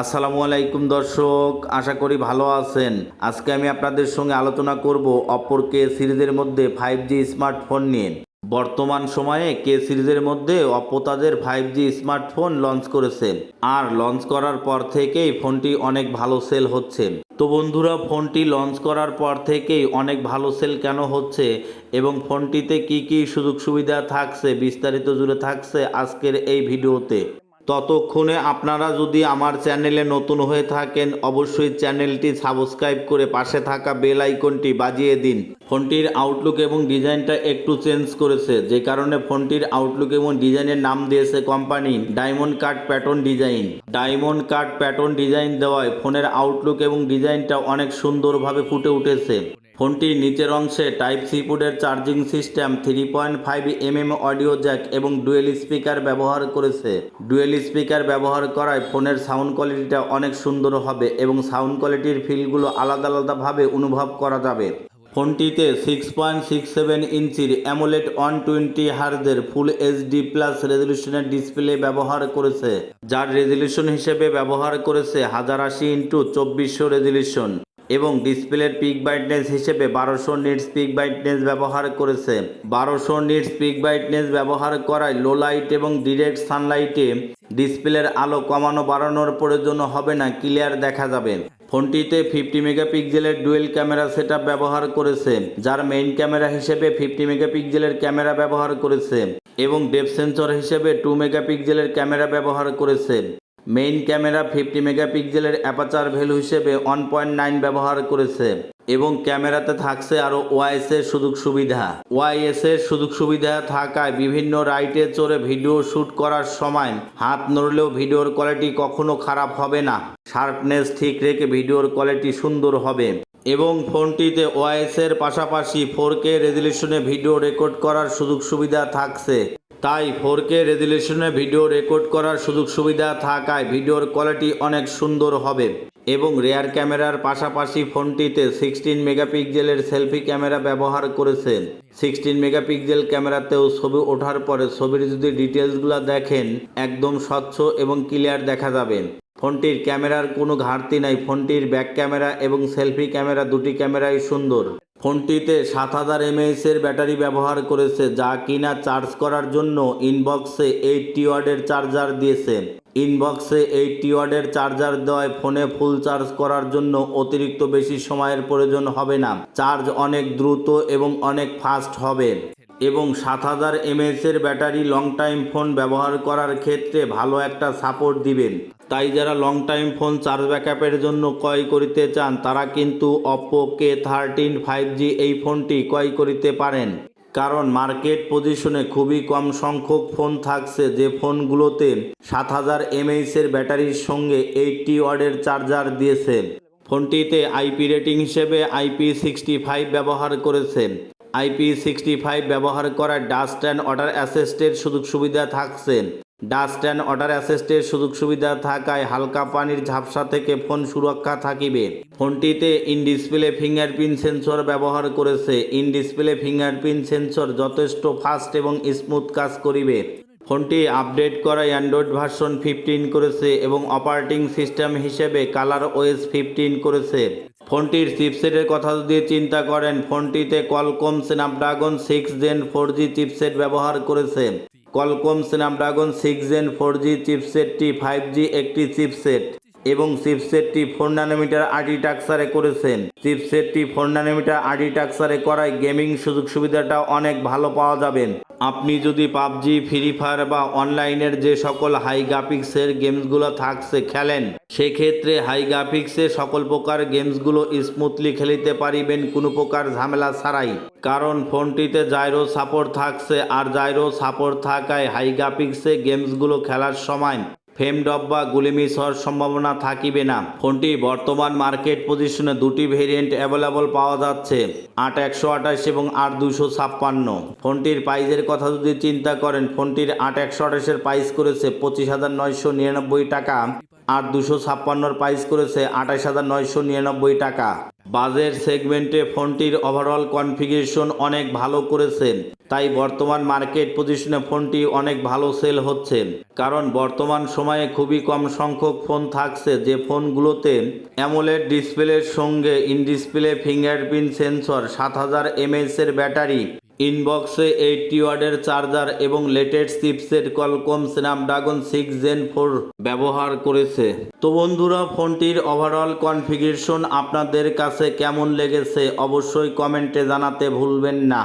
আসসালামু আলাইকুম দর্শক, আশা করি ভালো আছেন। আজকে আমি আপনাদের সঙ্গে আলোচনা করব অপর কে সিরিজের মধ্যে 5G স্মার্টফোন নিয়ে। বর্তমান সময়ে কে সিরিজের মধ্যে অপো তাদের 5G স্মার্টফোন লঞ্চ করেছে, আর লঞ্চ করার পর থেকেই ফোনটি অনেক ভালো সেল হচ্ছে। তো বন্ধুরা, ফোনটি লঞ্চ করার পর থেকেই অনেক ভালো সেল কেন হচ্ছে এবং ফোনটিতে কি কি সুযোগ সুবিধা থাকছে বিস্তারিত জুড়ে থাকছে আজকের এই ভিডিওতে। ততক্ষণে আপনারা যদি আমার চ্যানেলে নতুন হয়ে থাকেন, অবশ্যই চ্যানেলটি সাবস্ক্রাইব করে পাশে থাকা বেল আইকনটি বাজিয়ে দিন। ফোনটির আউটলুক এবং ডিজাইনটা একটু চেঞ্জ করেছে, যে কারণে ফোনটির আউটলুক এবং ডিজাইনের নাম দিয়েছে company diamond cut pattern design. Diamond cut pattern design দেওয়ায় ফোনের আউটলুক এবং ডিজাইনটা অনেক সুন্দরভাবে ফুটে উঠেছে। ফোনটির নিচের অংশে টাইপ সি পোর্টের charging system, 3.5mm audio Jack এবং ডুয়েল স্পিকার ব্যবহার করেছে। ডুয়েল স্পিকার ব্যবহার করায় ফোনের সাউন্ড কোয়ালিটিটা অনেক সুন্দর হবে এবং সাউন্ড কোয়ালিটির ফিলগুলো আলাদা আলাদাভাবে অনুভব করা যাবে। ফোনটিতে 6.67 ইঞ্চির অ্যামোলেড 120 হার্জের ফুল এইচডি প্লাস রেজলিউশনের ডিসপ্লে ব্যবহার করেছে, যার রেজলিউশন হিসেবে ব্যবহার করেছে 1080x2400 রেজলিউশন এবং ডিসপ্লের পিক ব্রাইটনেস হিসেবে 1200 নিটস পিক ব্রাইটনেস ব্যবহার করেছে। 1200 নিটস পিক ব্রাইটনেস ব্যবহার করায় লো লাইট এবং ডিরেক্ট সানলাইটে ডিসপ্লের আলো কমানো বাড়ানোর প্রয়োজন হবে না, ক্লিয়ার দেখা যাবে। ফোনটিতে 50 মেগাপিক্সেলের ডুয়েল ক্যামেরা সেটআপ ব্যবহার করেছে, যার মেইন ক্যামেরা হিসেবে 50 মেগাপিক্সেলের ক্যামেরা ব্যবহার করেছে এবং ডেপথ সেন্সর হিসেবে 2 মেগাপিক্সেলের ক্যামেরা ব্যবহার করেছে। মেইন ক্যামেরা 50 মেগাপিক্সেলের অ্যাপারচার ভ্যালু হিসেবে 1.9 ব্যবহার করেছে এবং ক্যামেরাতে থাকছে আরও ওআইএস এর সুযোগ সুবিধা। ওআইএস এর সুযোগ সুবিধা থাকায় বিভিন্ন রাইডে চড়ে ভিডিও শ্যুট করার সময় হাত নড়লেও ভিডিওর কোয়ালিটি কখনো খারাপ হবে না, শার্পনেস ঠিক রেখে ভিডিওর কোয়ালিটি সুন্দর হবে। এবং ফোনটিতে ওআইএস এর পাশাপাশি 4K রেজলিউশনে ভিডিও রেকর্ড করার সুযোগ সুবিধা থাকছে। তাই 4K রেজলিউশনে ভিডিও রেকর্ড করার সুযোগ সুবিধা থাকায় ভিডিওর কোয়ালিটি অনেক সুন্দর হবে। এবং রেয়ার ক্যামেরার পাশাপাশি ফোনটিতে 16 মেগাপিক্সেলের সেলফি ক্যামেরা ব্যবহার করেছে। 16 মেগাপিক্সেল ক্যামেরাতেও ছবি ওঠার পরে ছবির যদি ডিটেলসগুলো দেখেন একদম স্বচ্ছ এবং ক্লিয়ার দেখা যাবে। ফোনটির ক্যামেরার কোনো ঘাটতি নাই, ফোনটির ব্যাক ক্যামেরা এবং সেলফি ক্যামেরা দুটি ক্যামেরাই সুন্দর। ফোনটিতে 7000 mAh এর ব্যাটারি ব্যবহার করেছে, যা কিনা চার্জ করার জন্য ইনবক্সে 80 ওয়াটের চার্জার দিয়েছে। ইনবক্সে 80 ওয়াটের চার্জার দেওয়ায় ফোনে ফুল চার্জ করার জন্য অতিরিক্ত বেশি সময়ের প্রয়োজন হবে না, চার্জ অনেক দ্রুত এবং অনেক ফাস্ট হবে। এবং 7000 mAh এর ব্যাটারি লং টাইম ফোন ব্যবহার করার ক্ষেত্রে ভালো একটা সাপোর্ট দিবেন। তাই যারা লং টাইম ফোন চার্জ ব্যাকআপের জন্য ক্রয় করিতে চান তারা কিন্তু অপো K13 5G এই ফোনটি ক্রয় করিতে পারেন, কারণ মার্কেট পজিশনে খুবই কম সংখ্যক ফোন থাকছে যে ফোনগুলোতে 7000 mAh এর ব্যাটারির সঙ্গে 80 ওয়াটের চার্জার দিয়েছে। ফোনটিতে আইপি রেটিং হিসেবে IP65 ব্যবহার করেছে। IP65 ব্যবহার করার ডাস্ট অ্যান্ড ওয়াটার অ্যাসিস্টের সুযোগ সুবিধা থাকছে। ডাস্ট অ্যান্ড ওয়াটার অ্যাসিস্টের সুযোগ সুবিধা থাকায় হালকা পানির ঝাপসা থেকে ফোন সুরক্ষা থাকিবে। ফোনটিতে ইন ডিসপ্লে ফিঙ্গারপ্রিন্ট সেন্সর ব্যবহার করেছে। ইন ডিসপ্লে ফিঙ্গারপ্রিন্ট সেন্সর যথেষ্ট ফাস্ট এবং স্মুথ কাজ করিবে। ফোনটি আপডেট করা অ্যান্ড্রয়েড ভার্সন 15 করেছে এবং অপারেটিং সিস্টেম হিসেবে কালার ওএস 15 করেছে। ফোনটির চিপসেটের কথা যদি চিন্তা করেন, ফোনটিতে Qualcomm Snapdragon 6 Gen 4G chipset ব্যবহার করেছে। Qualcomm Snapdragon 6 Gen 4G চিপসেটটি 5G একটি চিপসেট এবং চিপসেটটি 4 ন্যানোমিটার আর্কিটেকচারে করেছেন। চিপসেটটি 4 ন্যানোমিটার আর্কিটেকচারে করায় গেমিং সুযোগ সুবিধাটা অনেক ভালো পাওয়া যাবে। আপনি যদি পাবজি, ফ্রি ফায়ার বা অনলাইনের যে সকল হাই গ্রাফিক্সের গেমসগুলো থাকছে খেলেন, সেক্ষেত্রে হাই গ্রাফিক্সে সকল প্রকার গেমসগুলো স্মুথলি খেলিতে পারিবেন কোনো প্রকার ঝামেলা ছাড়াই, কারণ ফোনটিতে জাইরো সাপোর্ট থাকছে। আর জাইরো সাপোর্ট থাকায় হাই গ্রাফিক্সে গেমসগুলো খেলার সময় ফ্রেম ড্রপ বা গুলি মিস হওয়ার সম্ভাবনা থাকিবে না। ফোনটি বর্তমান মার্কেট পজিশনে দুটি ভেরিয়েন্ট অ্যাভেলেবল পাওয়া যাচ্ছে, 8128 এবং 8256। ফোনটির প্রাইসের কথা যদি চিন্তা করেন, ফোনটির 8128-এর প্রাইস করেছে 25,999 টাকা আর 256-র প্রাইস করেছে 28,999 টাকা। বাজেট সেগমেন্টে ফোনটির ওভারঅল কনফিগারেশন অনেক ভালো করেছেন, তাই বর্তমান মার্কেট পজিশনে ফোনটি অনেক ভালো সেল হচ্ছে। কারণ বর্তমান সময়ে খুবই কম সংখ্যক ফোন থাকছে যে ফোনগুলোতে অ্যামোলেড ডিসপ্লের সঙ্গে in display fingerprint sensor, 7000 mAh এর ব্যাটারি, ইনবক্সে 80 ওয়াটের চার্জার এবং latest chipset Qualcomm Snapdragon 6 Gen 4 ব্যবহার করেছে। তো বন্ধুরা, ফোনটির ওভারঅল কনফিগারেশন আপনাদের কাছে কেমন লেগেছে অবশ্যই কমেন্টে জানাতে ভুলবেন না।